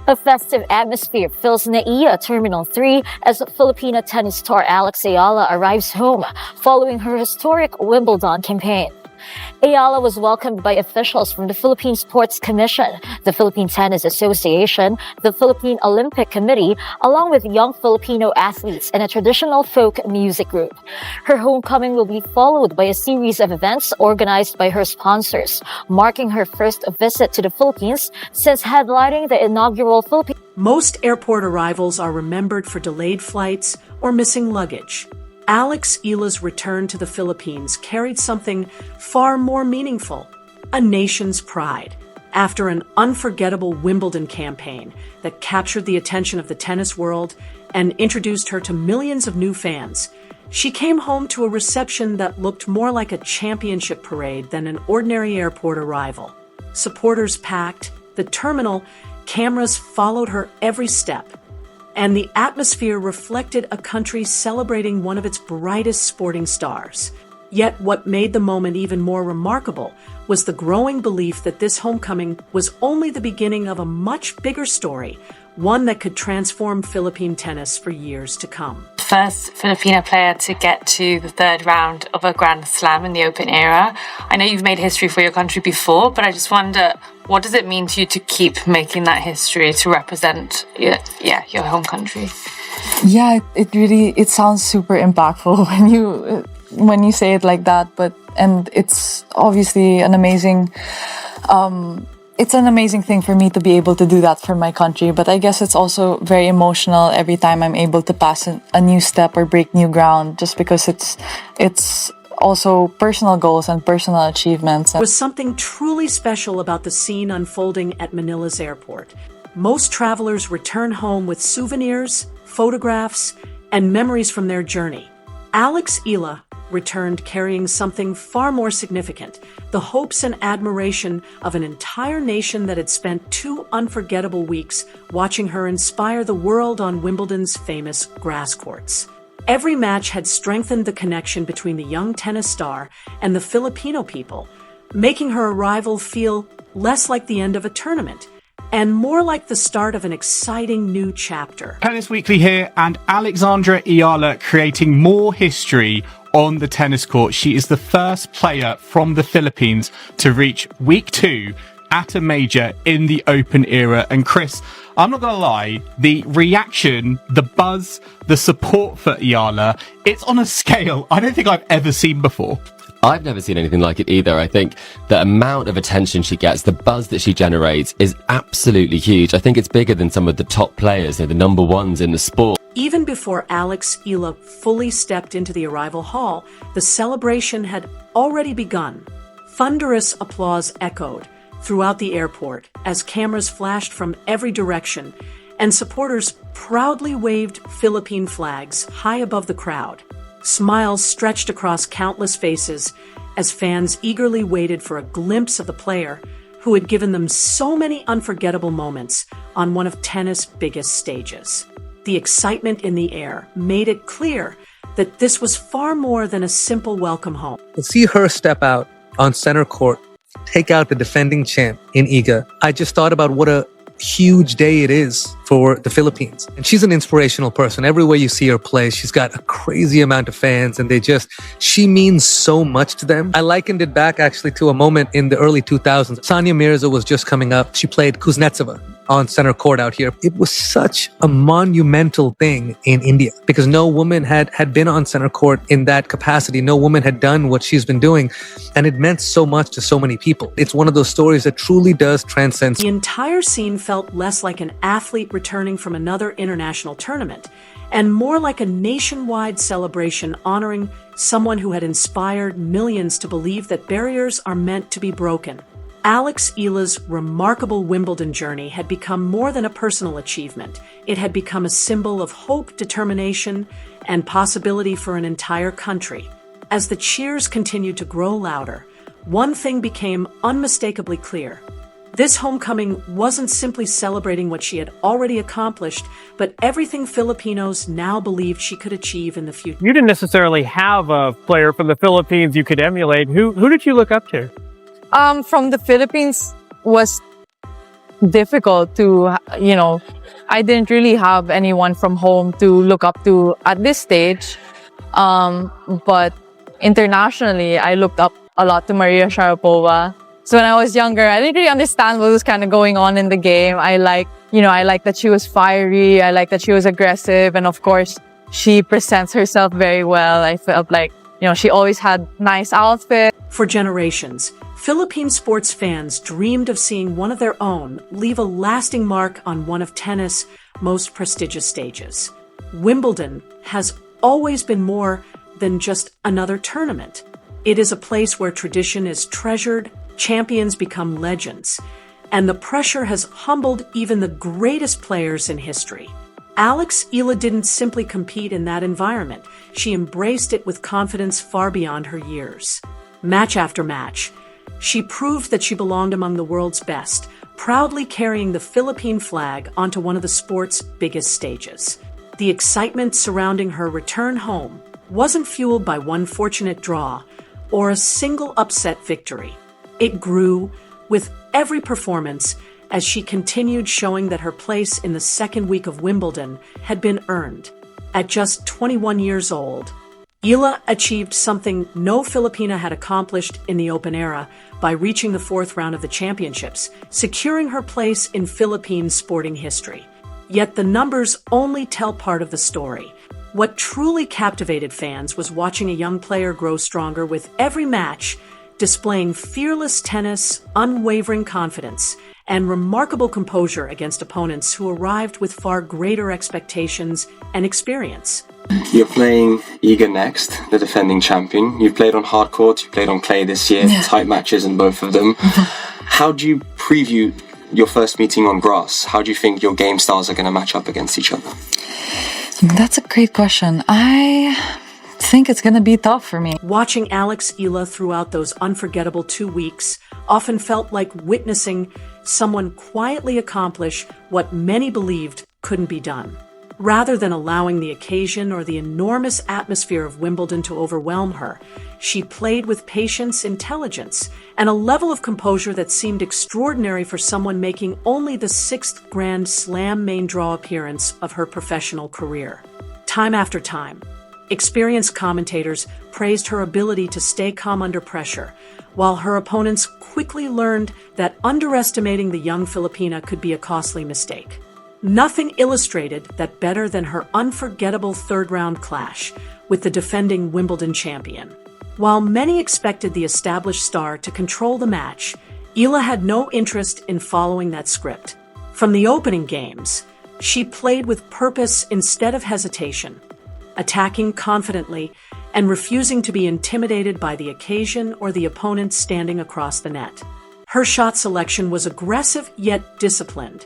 A festive atmosphere fills Eala Terminal 3 as Filipino tennis star Eala arrives home following her historic Wimbledon campaign. Eala was welcomed by officials from the Philippine Sports Commission, the Philippine Tennis Association, the Philippine Olympic Committee, along with young Filipino athletes and a traditional folk music group. Her homecoming will be followed by a series of events organized by her sponsors, marking her first visit to the Philippines since headlining the inaugural Philippine. Most airport arrivals are remembered for delayed flights or missing luggage. Eala's return to the Philippines carried something far more meaningful, a nation's pride. After an unforgettable Wimbledon campaign that captured the attention of the tennis world and introduced her to millions of new fans, she came home to a reception that looked more like a championship parade than an ordinary airport arrival. Supporters packed the terminal, cameras followed her every step, and the atmosphere reflected a country celebrating one of its brightest sporting stars. Yet what made the moment even more remarkable was the growing belief that this homecoming was only the beginning of a much bigger story, one that could transform Philippine tennis for years to come. First Filipino player to get to the third round of a Grand Slam in the Open era. I know you've made history for your country before, but I just wonder, what does it mean to you to keep making that history, to represent your home country? Yeah, it sounds super impactful when you say it like that, and it's obviously an amazing it's an amazing thing for me to be able to do that for my country, but I guess it's also very emotional every time I'm able to pass a new step or break new ground, just because it's also personal goals and personal achievements. There was something truly special about the scene unfolding at Manila's airport. Most travelers return home with souvenirs, photographs, and memories from their journey. Eala returned carrying something far more significant, the hopes and admiration of an entire nation that had spent 2 unforgettable weeks watching her inspire the world on Wimbledon's famous grass courts. Every match had strengthened the connection between the young tennis star and the Filipino people, making her arrival feel less like the end of a tournament and more like the start of an exciting new chapter. Tennis Weekly here, and Alexandra Eala creating more history on the tennis court. She is the first player from the Philippines to reach week 2 at a major in the Open era. And Chris, I'm not going to lie, the reaction, the buzz, the support for Eala, it's on a scale I don't think I've ever seen before. I've never seen anything like it either. I think the amount of attention she gets, the buzz that she generates is absolutely huge. I think it's bigger than some of the top players, the number ones in the sport. Even before Eala fully stepped into the arrival hall, the celebration had already begun. Thunderous applause echoed throughout the airport as cameras flashed from every direction and supporters proudly waved Philippine flags high above the crowd. Smiles stretched across countless faces as fans eagerly waited for a glimpse of the player who had given them so many unforgettable moments on one of tennis' biggest stages. The excitement in the air made it clear that this was far more than a simple welcome home. To see her step out on center court, take out the defending champ in Iga, I just thought about what a huge day it is for the Philippines. And she's an inspirational person. Everywhere you see her play, she's got a crazy amount of fans, and she means so much to them. I likened it back actually to a moment in the early 2000s. Sania Mirza was just coming up. She played Kuznetsova on center court out here. It was such a monumental thing in India because no woman had been on center court in that capacity. No woman had done what she's been doing, and it meant so much to so many people. It's one of those stories that truly does transcend. The entire scene felt less like an athlete returning from another international tournament and more like a nationwide celebration honoring someone who had inspired millions to believe that barriers are meant to be broken. Eala's remarkable Wimbledon journey had become more than a personal achievement. It had become a symbol of hope, determination, and possibility for an entire country. As the cheers continued to grow louder, one thing became unmistakably clear. This homecoming wasn't simply celebrating what she had already accomplished, but everything Filipinos now believed she could achieve in the future. You didn't necessarily have a player from the Philippines you could emulate. Who did you look up to? From the Philippines was difficult to, I didn't really have anyone from home to look up to at this stage. But internationally, I looked up a lot to Maria Sharapova. So when I was younger, I didn't really understand what was kind of going on in the game. I liked that she was fiery. I liked that she was aggressive. And of course, she presents herself very well. I felt like, she always had nice outfits. For generations, Philippine sports fans dreamed of seeing one of their own leave a lasting mark on one of tennis' most prestigious stages. Wimbledon has always been more than just another tournament. It is a place where tradition is treasured, champions become legends, and the pressure has humbled even the greatest players in history. Eala didn't simply compete in that environment. She embraced it with confidence far beyond her years. Match after match, she proved that she belonged among the world's best, proudly carrying the Philippine flag onto one of the sport's biggest stages. The excitement surrounding her return home wasn't fueled by one fortunate draw or a single upset victory. It grew with every performance as she continued showing that her place in the second week of Wimbledon had been earned. At just 21 years old, Eala achieved something no Filipina had accomplished in the Open era by reaching the fourth round of the championships, securing her place in Philippine sporting history. Yet the numbers only tell part of the story. What truly captivated fans was watching a young player grow stronger with every match, displaying fearless tennis, unwavering confidence, and remarkable composure against opponents who arrived with far greater expectations and experience. You're playing Iga next, the defending champion. You've played on hard court, you played on clay this year, tight matches in both of them. How do you preview your first meeting on grass? How do you think your game styles are going to match up against each other? That's a great question. I think it's going to be tough for me. Watching Eala throughout those unforgettable 2 weeks often felt like witnessing someone quietly accomplish what many believed couldn't be done. Rather than allowing the occasion or the enormous atmosphere of Wimbledon to overwhelm her, she played with patience, intelligence, and a level of composure that seemed extraordinary for someone making only the 6th Grand Slam main draw appearance of her professional career. Time after time, experienced commentators praised her ability to stay calm under pressure, while her opponents quickly learned that underestimating the young Filipina could be a costly mistake. Nothing illustrated that better than her unforgettable third-round clash with the defending Wimbledon champion. While many expected the established star to control the match, Eala had no interest in following that script. From the opening games, she played with purpose instead of hesitation, attacking confidently and refusing to be intimidated by the occasion or the opponent standing across the net. Her shot selection was aggressive yet disciplined,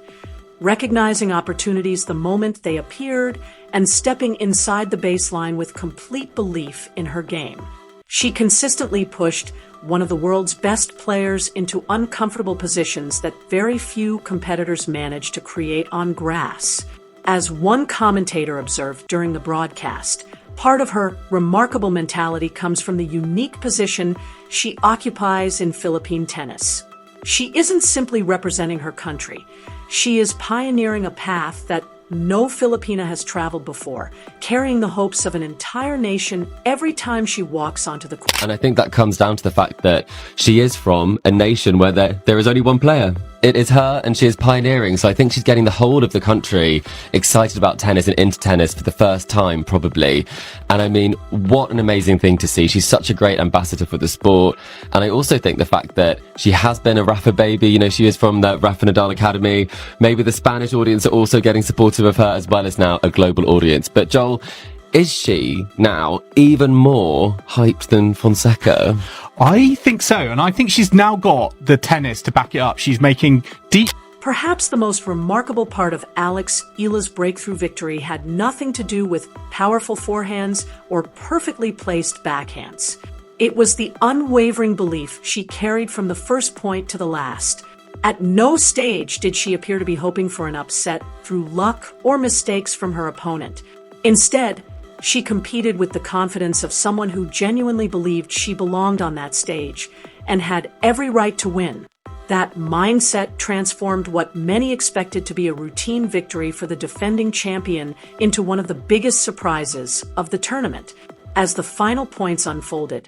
recognizing opportunities the moment they appeared and stepping inside the baseline with complete belief in her game. She consistently pushed one of the world's best players into uncomfortable positions that very few competitors manage to create on grass. As one commentator observed during the broadcast, part of her remarkable mentality comes from the unique position she occupies in Philippine tennis. She isn't simply representing her country. She is pioneering a path that no Filipina has traveled before, carrying the hopes of an entire nation every time she walks onto the court. And I think that comes down to the fact that she is from a nation where there is only one player. It is her, and she is pioneering. So I think she's getting the whole of the country excited about tennis and into tennis for the first time, probably. And I mean, what an amazing thing to see. She's such a great ambassador for the sport. And I also think the fact that she has been a Rafa baby, she is from the Rafa Nadal Academy. Maybe the Spanish audience are also getting supportive of her, as well as now a global audience. But Joel, is she now even more hyped than Fonseca? I think so, and I think she's now got the tennis to back it up. She's making deep... Perhaps the most remarkable part of Eala's breakthrough victory had nothing to do with powerful forehands or perfectly placed backhands. It was the unwavering belief she carried from the first point to the last. At no stage did she appear to be hoping for an upset through luck or mistakes from her opponent. Instead, she competed with the confidence of someone who genuinely believed she belonged on that stage and had every right to win. That mindset transformed what many expected to be a routine victory for the defending champion into one of the biggest surprises of the tournament. As the final points unfolded,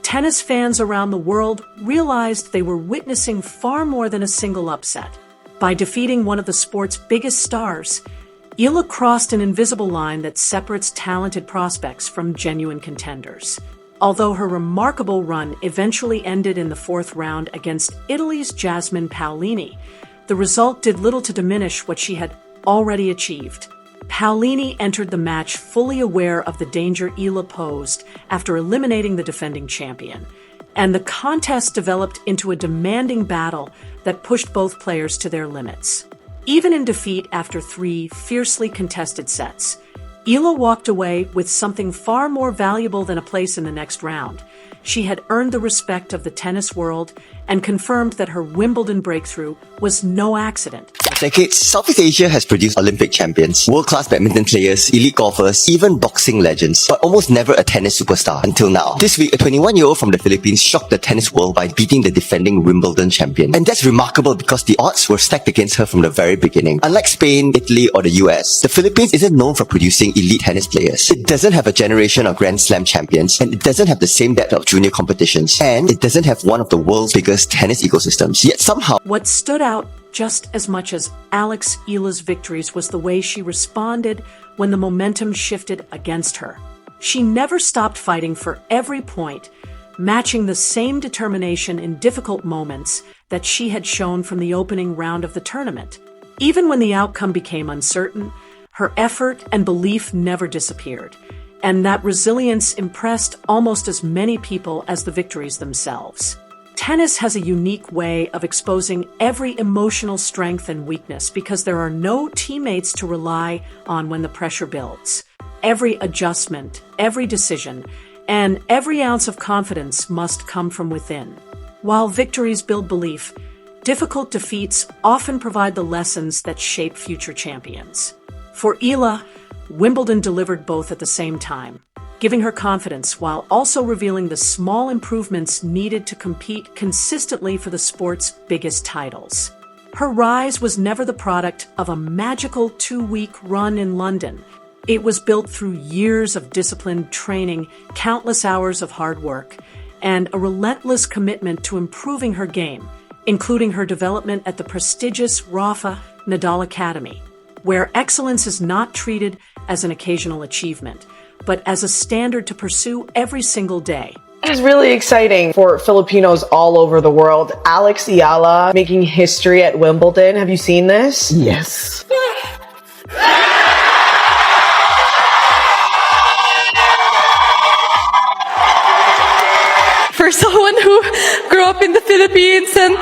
tennis fans around the world realized they were witnessing far more than a single upset. By defeating one of the sport's biggest stars, Eala crossed an invisible line that separates talented prospects from genuine contenders. Although her remarkable run eventually ended in the fourth round against Italy's Jasmine Paolini, the result did little to diminish what she had already achieved. Paolini entered the match fully aware of the danger Eala posed after eliminating the defending champion, and the contest developed into a demanding battle that pushed both players to their limits. Even in defeat after 3 fiercely contested sets, Eala walked away with something far more valuable than a place in the next round. She had earned the respect of the tennis world and confirmed that her Wimbledon breakthrough was no accident. For decades, Southeast Asia has produced Olympic champions, world-class badminton players, elite golfers, even boxing legends, but almost never a tennis superstar until now. This week, a 21-year-old from the Philippines shocked the tennis world by beating the defending Wimbledon champion. And that's remarkable because the odds were stacked against her from the very beginning. Unlike Spain, Italy, or the US, the Philippines isn't known for producing elite tennis players. It doesn't have a generation of Grand Slam champions, and it doesn't have the same depth of junior competitions, and it doesn't have one of the world's biggest tennis ecosystems. Yet somehow, what stood out just as much as Eala's victories was the way she responded when the momentum shifted against her. She never stopped fighting for every point, matching the same determination in difficult moments that she had shown from the opening round of the tournament. Even when the outcome became uncertain, her effort and belief never disappeared, and that resilience impressed almost as many people as the victories themselves. Tennis has a unique way of exposing every emotional strength and weakness because there are no teammates to rely on when the pressure builds. Every adjustment, every decision, and every ounce of confidence must come from within. While victories build belief, difficult defeats often provide the lessons that shape future champions. For Eala, Wimbledon delivered both at the same time, giving her confidence while also revealing the small improvements needed to compete consistently for the sport's biggest titles. Her rise was never the product of a magical 2-week run in London. It was built through years of disciplined training, countless hours of hard work, and a relentless commitment to improving her game, including her development at the prestigious Rafa Nadal Academy, where excellence is not treated as an occasional achievement, but as a standard to pursue every single day. It is really exciting for Filipinos all over the world. Alex Eala making history at Wimbledon. Have you seen this? Yes. For someone who grew up in the Philippines and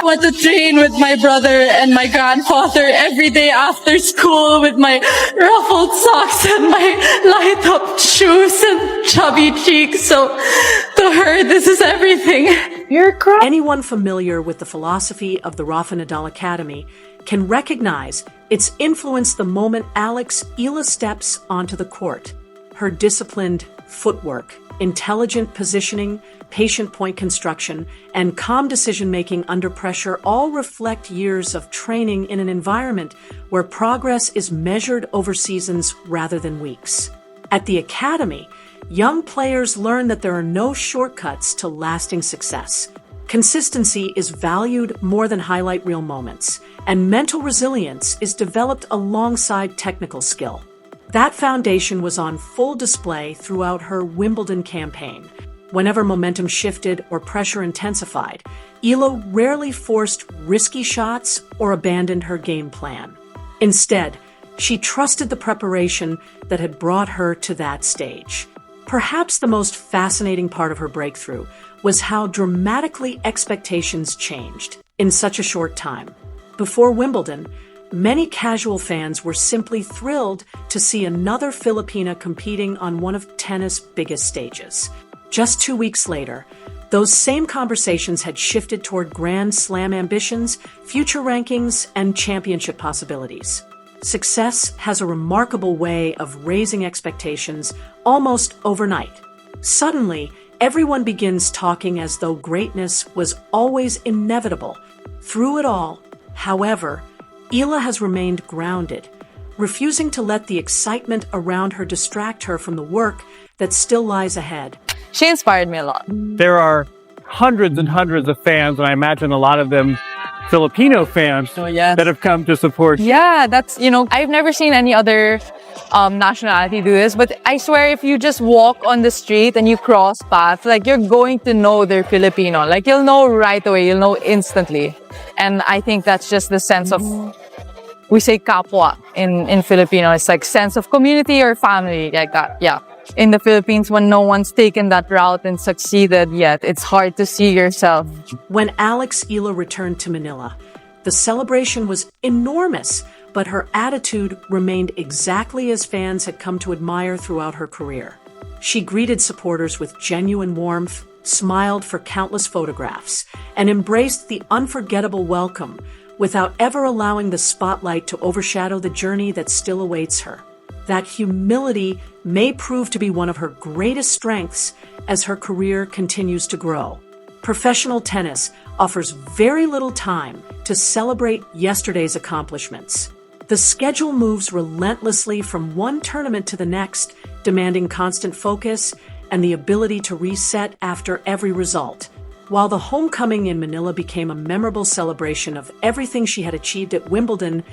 went to train with my brother and my grandfather every day after school with my ruffled socks and my light up shoes and chubby cheeks. So to her, this is everything. You're correct. Anyone familiar with the philosophy of the Rafa Nadal Academy can recognize its influence the moment Alex Eala steps onto the court. Her disciplined footwork, intelligent positioning, patient point construction, and calm decision-making under pressure all reflect years of training in an environment where progress is measured over seasons rather than weeks. At the Academy, young players learn that there are no shortcuts to lasting success. Consistency is valued more than highlight reel moments, and mental resilience is developed alongside technical skill. That foundation was on full display throughout her Wimbledon campaign. Whenever momentum shifted or pressure intensified, Eala rarely forced risky shots or abandoned her game plan. Instead, she trusted the preparation that had brought her to that stage. Perhaps the most fascinating part of her breakthrough was how dramatically expectations changed in such a short time. Before Wimbledon, many casual fans were simply thrilled to see another Filipina competing on one of tennis' biggest stages. Just 2 weeks later, those same conversations had shifted toward Grand Slam ambitions, future rankings, and championship possibilities. Success has a remarkable way of raising expectations almost overnight. Suddenly, Everyone begins talking as though greatness was always inevitable. Through it all, however, Eala has remained grounded, refusing to let the excitement around her distract her from the work that still lies ahead. She inspired me a lot. There are hundreds and hundreds of fans, and I imagine a lot of them Filipino fans that have come to support you. Yeah, I've never seen any other nationality do this, but I swear if you just walk on the street and you cross paths, like you're going to know they're Filipino. Like you'll know right away, you'll know instantly. And I think that's just the sense of, we say kapwa in Filipino. It's like sense of community or family, like that. Yeah. In the Philippines, when no one's taken that route and succeeded yet, it's hard to see yourself. When Alex Eala returned to Manila, the celebration was enormous, but her attitude remained exactly as fans had come to admire throughout her career. She greeted supporters with genuine warmth, smiled for countless photographs, and embraced the unforgettable welcome without ever allowing the spotlight to overshadow the journey that still awaits her. That humility may prove to be one of her greatest strengths as her career continues to grow. Professional tennis offers very little time to celebrate yesterday's accomplishments. The schedule moves relentlessly from one tournament to the next, demanding constant focus and the ability to reset after every result. While the homecoming in Manila became a memorable celebration of everything she had achieved at Wimbledon,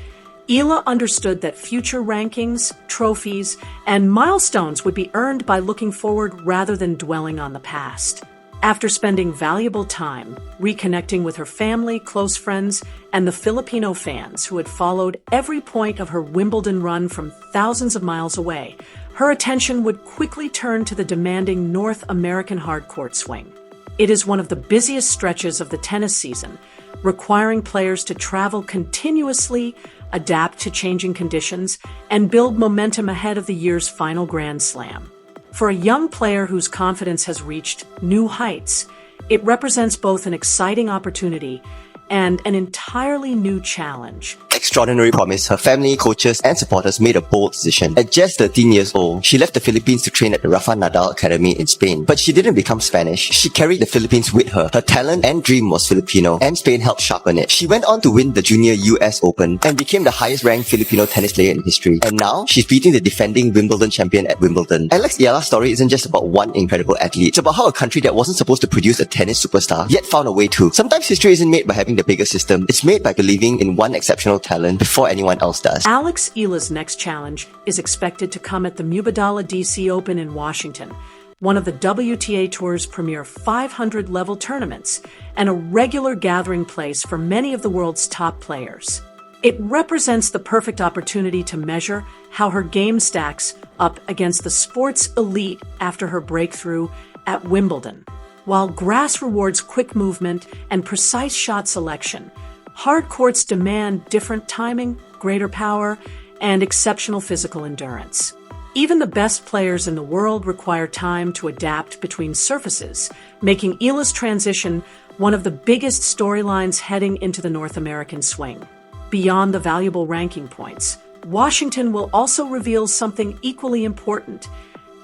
Eala understood that future rankings, trophies, and milestones would be earned by looking forward rather than dwelling on the past. After spending valuable time reconnecting with her family, close friends, and the Filipino fans who had followed every point of her Wimbledon run from thousands of miles away, her attention would quickly turn to the demanding North American hardcourt swing. It is one of the busiest stretches of the tennis season, requiring players to travel continuously, adapt to changing conditions, and build momentum ahead of the year's final Grand Slam. For a young player whose confidence has reached new heights, it represents both an exciting opportunity and an entirely new challenge. Extraordinary promise, her family, coaches, and supporters made a bold decision. At just 13 years old, she left the Philippines to train at the Rafa Nadal Academy in Spain. But she didn't become Spanish. She carried the Philippines with her. Her talent and dream was Filipino, and Spain helped sharpen it. She went on to win the Junior US Open and became the highest-ranked Filipino tennis player in history. And now, she's beating the defending Wimbledon champion at Wimbledon. Alex Eala's story isn't just about one incredible athlete. It's about how a country that wasn't supposed to produce a tennis superstar, yet found a way to. Sometimes history isn't made by having the bigger system. It's made by believing in one exceptional talent before anyone else does. Alex Eala's next challenge is expected to come at the Wimbledon DC Open in Washington, one of the WTA Tour's premier 500-level tournaments and a regular gathering place for many of the world's top players. It represents the perfect opportunity to measure how her game stacks up against the sport's elite after her breakthrough at Wimbledon. While grass rewards quick movement and precise shot selection, hard courts demand different timing, greater power, and exceptional physical endurance. Even the best players in the world require time to adapt between surfaces, making Eala's transition one of the biggest storylines heading into the North American swing. Beyond the valuable ranking points, Washington will also reveal something equally important: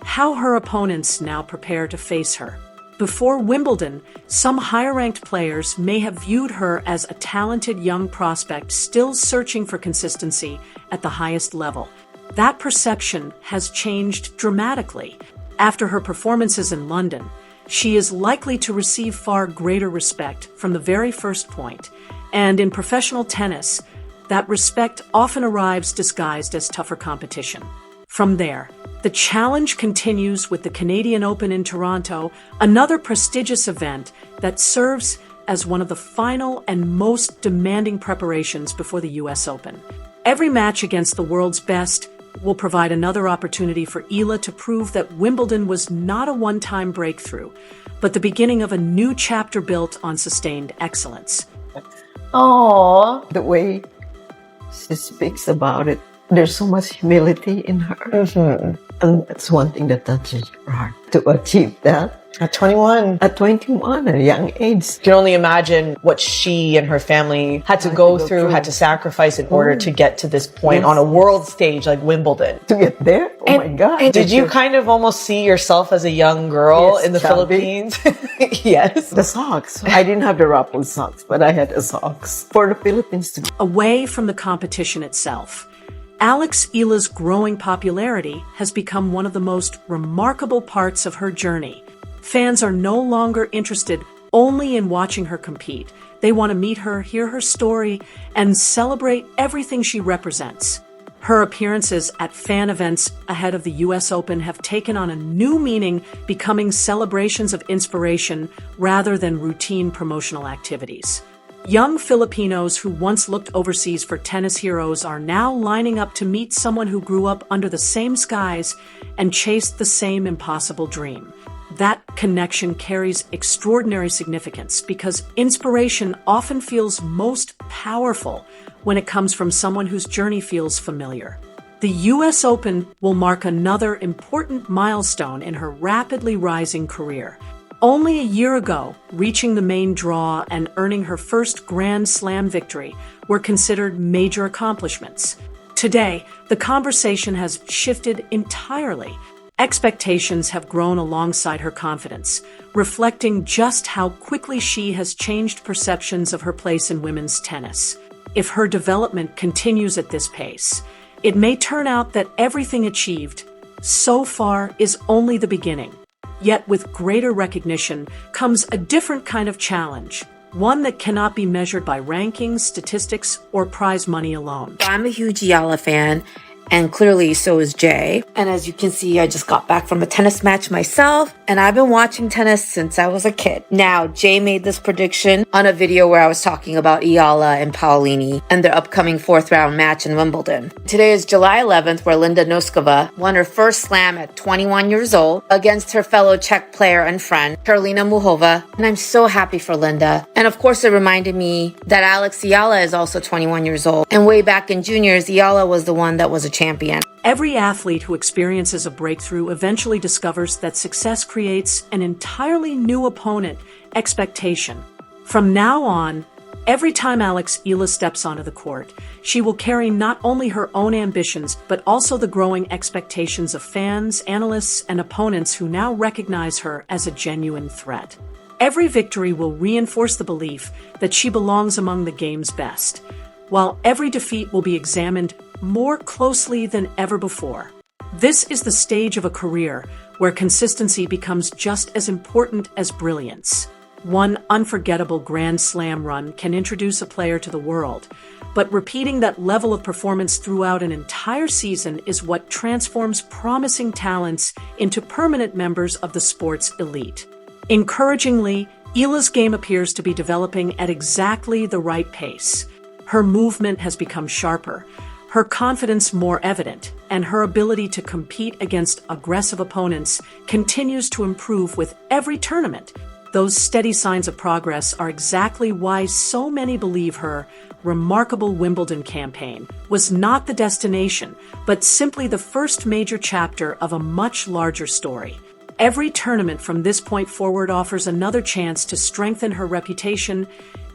how her opponents now prepare to face her. Before Wimbledon, some higher-ranked players may have viewed her as a talented young prospect still searching for consistency at the highest level. That perception has changed dramatically. After her performances in London, she is likely to receive far greater respect from the very first point. And in professional tennis, that respect often arrives disguised as tougher competition. From there, the challenge continues with the Canadian Open in Toronto, another prestigious event that serves as one of the final and most demanding preparations before the US Open. Every match against the world's best will provide another opportunity for Eala to prove that Wimbledon was not a one-time breakthrough, but the beginning of a new chapter built on sustained excellence. Oh, the way she speaks about it, there's so much humility in her. And that's one thing that touches your heart. To achieve that, At 21. At 21, at a young age. You can only imagine what she and her family had to go through, had to sacrifice in order to get to this point on a world stage like Wimbledon. To get there? Oh my God. And did you kind of almost see yourself as a young girl in the Philippines? Yes. The socks. I didn't have the ruffled socks, but I had the socks for the Philippines to. Away from the competition itself, Alex Eala's growing popularity has become one of the most remarkable parts of her journey. Fans are no longer interested only in watching her compete. They want to meet her, hear her story, and celebrate everything she represents. Her appearances at fan events ahead of the US Open have taken on a new meaning, becoming celebrations of inspiration rather than routine promotional activities. Young Filipinos who once looked overseas for tennis heroes are now lining up to meet someone who grew up under the same skies and chased the same impossible dream. That connection carries extraordinary significance because inspiration often feels most powerful when it comes from someone whose journey feels familiar. The US Open will mark another important milestone in her rapidly rising career. Only a year ago, reaching the main draw and earning her first Grand Slam victory were considered major accomplishments. Today, the conversation has shifted entirely. Expectations have grown alongside her confidence, reflecting just how quickly she has changed perceptions of her place in women's tennis. If her development continues at this pace, it may turn out that everything achieved so far is only the beginning. Yet with greater recognition comes a different kind of challenge, one that cannot be measured by rankings, statistics, or prize money alone. I'm a huge Eala fan, and clearly so is Jay. And as you can see, I just got back from a tennis match myself, and I've been watching tennis since I was a kid. Now, Jay made this prediction on a video where I was talking about Eala and Paolini and their upcoming 4th round match in Wimbledon. Today is July 11th, where Linda Noskova won her first slam at 21 years old against her fellow Czech player and friend, Karolina Muchova. And I'm so happy for Linda. And of course, it reminded me that Alex Eala is also 21 years old. And way back in juniors, Eala was the one that was a champion. Every athlete who experiences a breakthrough eventually discovers that success creates an entirely new opponent, expectation. From now on, every time Alex Eala steps onto the court, she will carry not only her own ambitions, but also the growing expectations of fans, analysts, and opponents who now recognize her as a genuine threat. Every victory will reinforce the belief that she belongs among the game's best, while every defeat will be examined more closely than ever before. This is the stage of a career where consistency becomes just as important as brilliance. One unforgettable Grand Slam run can introduce a player to the world, but repeating that level of performance throughout an entire season is what transforms promising talents into permanent members of the sport's elite. Encouragingly, Eala's game appears to be developing at exactly the right pace. Her movement has become sharper, her confidence more evident, and her ability to compete against aggressive opponents continues to improve with every tournament. Those steady signs of progress are exactly why so many believe her remarkable Wimbledon campaign was not the destination, but simply the first major chapter of a much larger story. Every tournament from this point forward offers another chance to strengthen her reputation,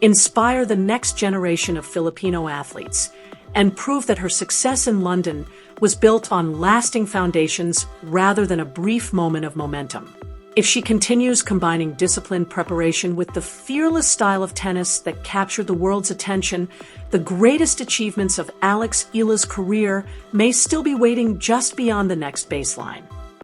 inspire the next generation of Filipino athletes, and prove that her success in London was built on lasting foundations rather than a brief moment of momentum. If she continues combining disciplined preparation with the fearless style of tennis that captured the world's attention, the greatest achievements of Alex Eala's career may still be waiting just beyond the next baseline.